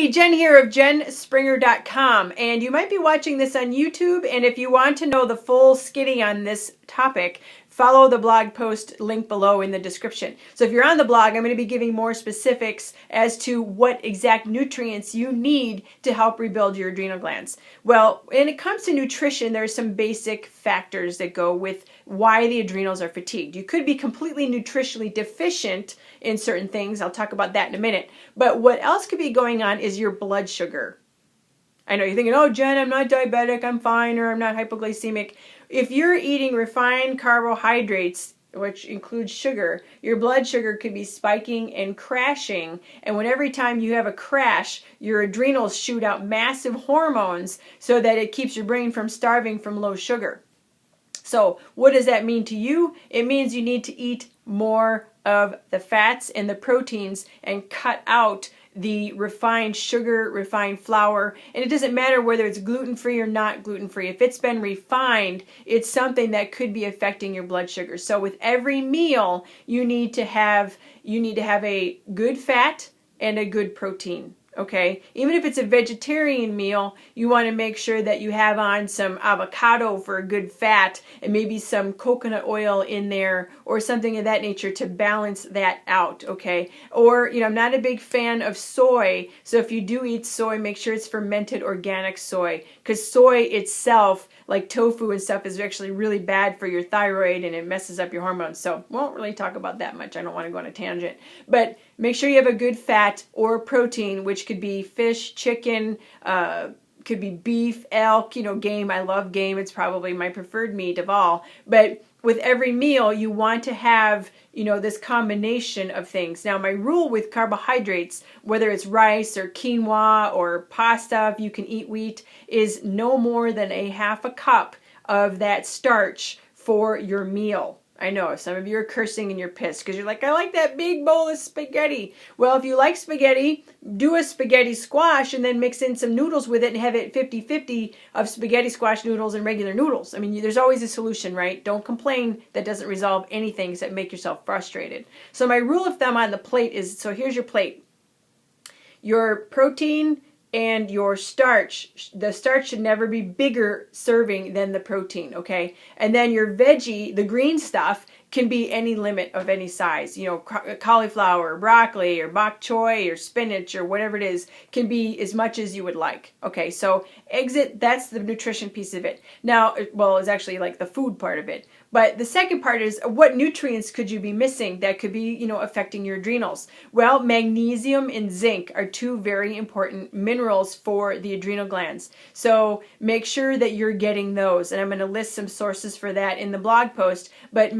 Hey, Jen here of jenspringer.com, and you might be watching this on YouTube, and if you want to know the full skinny on this topic, follow the blog post link below in the description. So if you're on the blog, I'm going to be giving more specifics as to what exact nutrients you need to help rebuild your adrenal glands. Well, when it comes to nutrition, there are some basic factors that go with why the adrenals are fatigued. You could be completely nutritionally deficient in certain things. I'll talk about that in a minute. But what else could be going on is your blood sugar. I know you're thinking, oh, Jen, I'm not diabetic, I'm fine, or I'm not hypoglycemic. If you're eating refined carbohydrates, which includes sugar, your blood sugar could be spiking and crashing. And when every time you have a crash, your adrenals shoot out massive hormones so that it keeps your brain from starving from low sugar. So what does that mean to you? It means you need to eat more of the fats and the proteins and cut out the refined sugar, refined flour. And it doesn't matter whether it's gluten-free or not gluten-free. If it's been refined, it's something that could be affecting your blood sugar. So with every meal, you need to have a good fat and a good protein. Okay, even if it's a vegetarian meal, you want to make sure that you have on some avocado for a good fat and maybe some coconut oil in there or something of that nature to balance that out, okay? Or, I'm not a big fan of soy, so if you do eat soy, make sure it's fermented organic soy, because soy itself, like tofu and stuff, is actually really bad for your thyroid and it messes up your hormones. So won't really talk about that much. I don't want to go on a tangent. But make sure you have a good fat or protein, which could be fish, chicken, could be beef, elk, game. I love game. It's probably my preferred meat of all. But with every meal, you want to have, this combination of things. Now, my rule with carbohydrates, whether it's rice or quinoa or pasta, if you can eat wheat, is no more than a half a cup of that starch for your meal. I know, some of you are cursing and you're pissed because you're like, I like that big bowl of spaghetti. Well, if you like spaghetti, do a spaghetti squash and then mix in some noodles with it and have it 50-50 of spaghetti squash noodles and regular noodles. I mean, there's always a solution, right? Don't complain. That doesn't resolve anything except make yourself frustrated. So my rule of thumb on the plate is, so here's your plate. Your protein and your starch, the starch should never be bigger serving than the protein, okay? And then your veggie, the green stuff, can be any limit of any size. Cauliflower, broccoli, or bok choy, or spinach, or whatever it is, can be as much as you would like. Okay, so that's the nutrition piece of it. Now, well, it's actually like the food part of it. But the second part is, what nutrients could you be missing that could be, affecting your adrenals? Well, magnesium and zinc are two very important minerals for the adrenal glands. So make sure that you're getting those. And I'm going to list some sources for that in the blog post. But,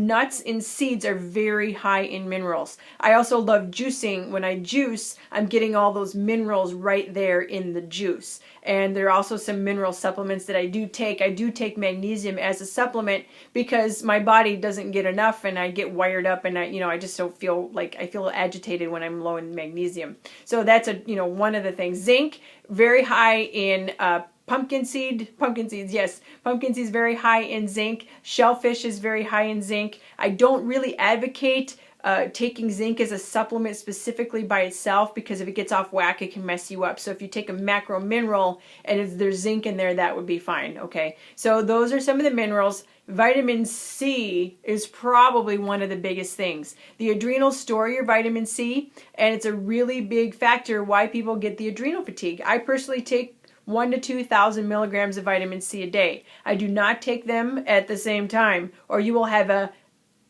nuts and seeds are very high in minerals. I also love juicing. When I juice, I'm getting all those minerals right there in the juice. And there are also some mineral supplements that I do take. I do take magnesium as a supplement because my body doesn't get enough and I get wired up and I just don't feel like, I feel agitated when I'm low in magnesium. So that's one of the things. Zinc, very high in pumpkin seeds, yes. Pumpkin seeds very high in zinc. Shellfish is very high in zinc. I don't really advocate taking zinc as a supplement specifically by itself because if it gets off whack, it can mess you up. So if you take a macro mineral and if there's zinc in there, that would be fine, okay? So those are some of the minerals. Vitamin C is probably one of the biggest things. The adrenals store your vitamin C, and it's a really big factor why people get the adrenal fatigue. I personally take 1,000 to 2,000 milligrams of vitamin C a day. I do not take them at the same time, or you will have a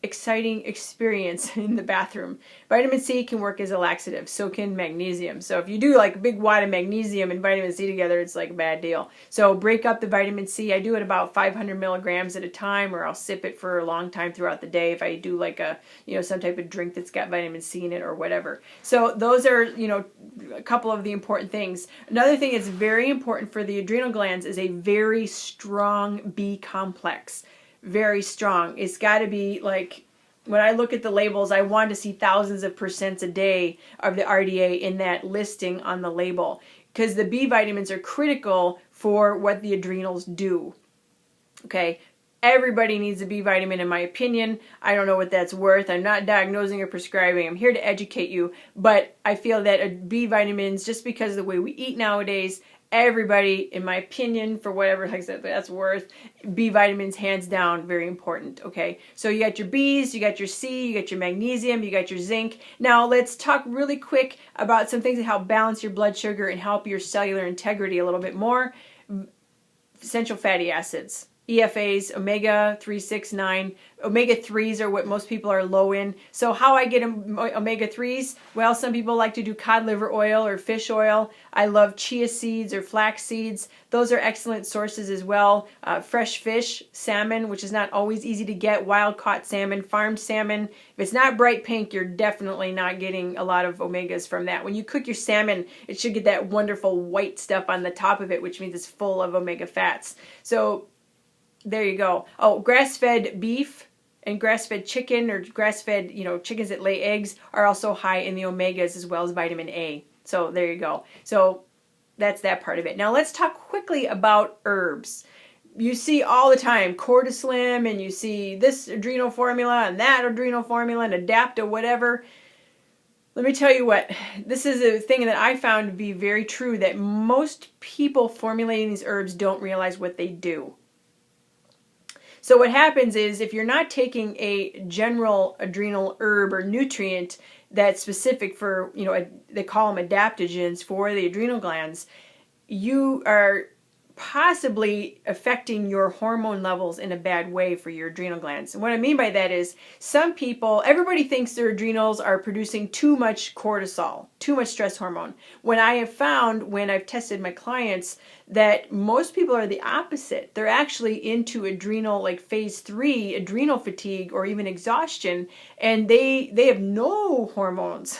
exciting experience in the bathroom. Vitamin C can work as a laxative, so can magnesium. So if you do like a big wad of magnesium and vitamin C together, it's like a bad deal. So break up the vitamin C. I do it about 500 milligrams at a time, or I'll sip it for a long time throughout the day if I do like a, some type of drink that's got vitamin C in it or whatever. So those are, a couple of the important things. Another thing that's very important for the adrenal glands is a very strong B complex. Very strong. It's got to be like, when I look at the labels, I want to see thousands of percents a day of the RDA in that listing on the label, because the B vitamins are critical for what the adrenals do. Okay, Everybody needs a B vitamin in my opinion. I don't know what that's worth. I'm not diagnosing or prescribing. I'm here to educate you. But I feel that B vitamins, just because of the way we eat nowadays, everybody, in my opinion, for whatever like I said, that's worth, B vitamins hands down, very important, okay? So you got your B's, you got your C, you got your magnesium, you got your zinc. Now let's talk really quick about some things that help balance your blood sugar and help your cellular integrity a little bit more. Essential fatty acids. EFAs, omega 3, 6, 9. Omega 3s are what most people are low in. So how I get omega 3s? Well, some people like to do cod liver oil or fish oil. I love chia seeds or flax seeds. Those are excellent sources as well. Fresh fish, salmon, which is not always easy to get, wild caught salmon, farmed salmon. If it's not bright pink, you're definitely not getting a lot of omegas from that. When you cook your salmon, it should get that wonderful white stuff on the top of it, which means it's full of omega fats. So there you go. Oh, grass-fed beef and grass-fed chicken or grass-fed, chickens that lay eggs are also high in the omegas as well as vitamin A. So there you go. So that's that part of it. Now let's talk quickly about herbs. You see all the time Cortislim, and you see this adrenal formula and that adrenal formula and Adapta whatever. Let me tell you what, this is a thing that I found to be very true, that most people formulating these herbs don't realize what they do. So what happens is, if you're not taking a general adrenal herb or nutrient that's specific for, they call them adaptogens for the adrenal glands, you are possibly affecting your hormone levels in a bad way for your adrenal glands. And what I mean by that is, some people, everybody thinks their adrenals are producing too much cortisol, too much stress hormone. When I have found, when I've tested my clients, that most people are the opposite. They're actually into adrenal, like phase 3, adrenal fatigue or even exhaustion, and they have no hormones.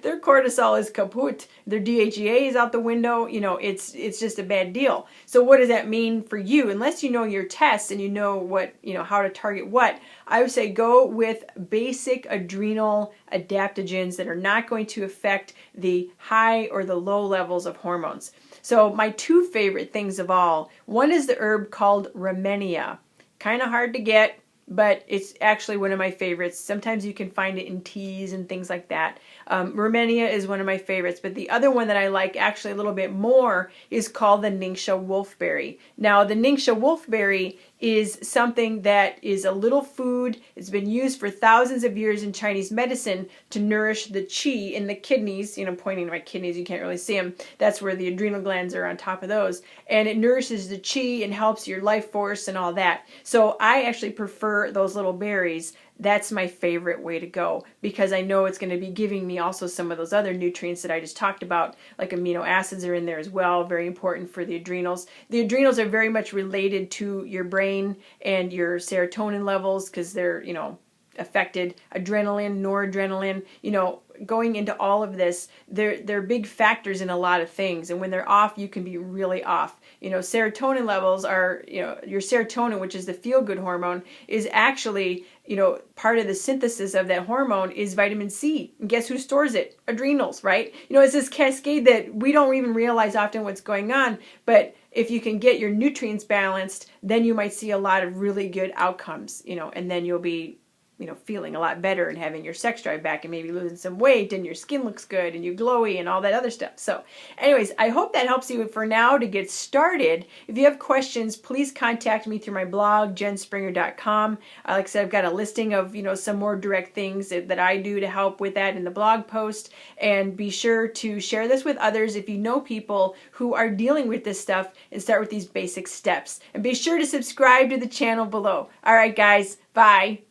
Their cortisol is kaput. Their DHEA is out the window. It's just a bad deal. So what does that mean for you? Unless you know your tests and you know what, how to target what, I would say go with basic adrenal adaptogens that are not going to affect the high or the low levels of hormones. So my two favorite things of all, one is the herb called Rhamenia. Kind of hard to get, but it's actually one of my favorites. Sometimes you can find it in teas and things like that. Rhamenia is one of my favorites, but the other one that I like actually a little bit more is called the Ningxia wolfberry. Now, the Ningxia wolfberry is something that is a little food. It's been used for thousands of years in Chinese medicine to nourish the qi in the kidneys. I'm pointing to my kidneys, you can't really see them. That's where the adrenal glands are on top of those. And it nourishes the qi and helps your life force and all that. So I actually prefer those little berries. That's my favorite way to go, because I know it's going to be giving me also some of those other nutrients that I just talked about, like amino acids are in there as well, very important for the adrenals. The adrenals are very much related to your brain and your serotonin levels, because they're, affected. Adrenaline, noradrenaline, going into all of this, they're big factors in a lot of things, and when they're off, you can be really off. Serotonin levels are, your serotonin, which is the feel-good hormone, is actually, part of the synthesis of that hormone is vitamin C. And guess who stores it? Adrenals, right? It's this cascade that we don't even realize often what's going on, but if you can get your nutrients balanced, then you might see a lot of really good outcomes, and then you'll be feeling a lot better and having your sex drive back and maybe losing some weight and your skin looks good and you're glowy and all that other stuff. So anyways, I hope that helps you for now to get started. If you have questions, please contact me through my blog, jenspringer.com. Like I said, I've got a listing of, some more direct things that I do to help with that in the blog post. And be sure to share this with others if you know people who are dealing with this stuff, and start with these basic steps. And be sure to subscribe to the channel below. All right, guys, bye.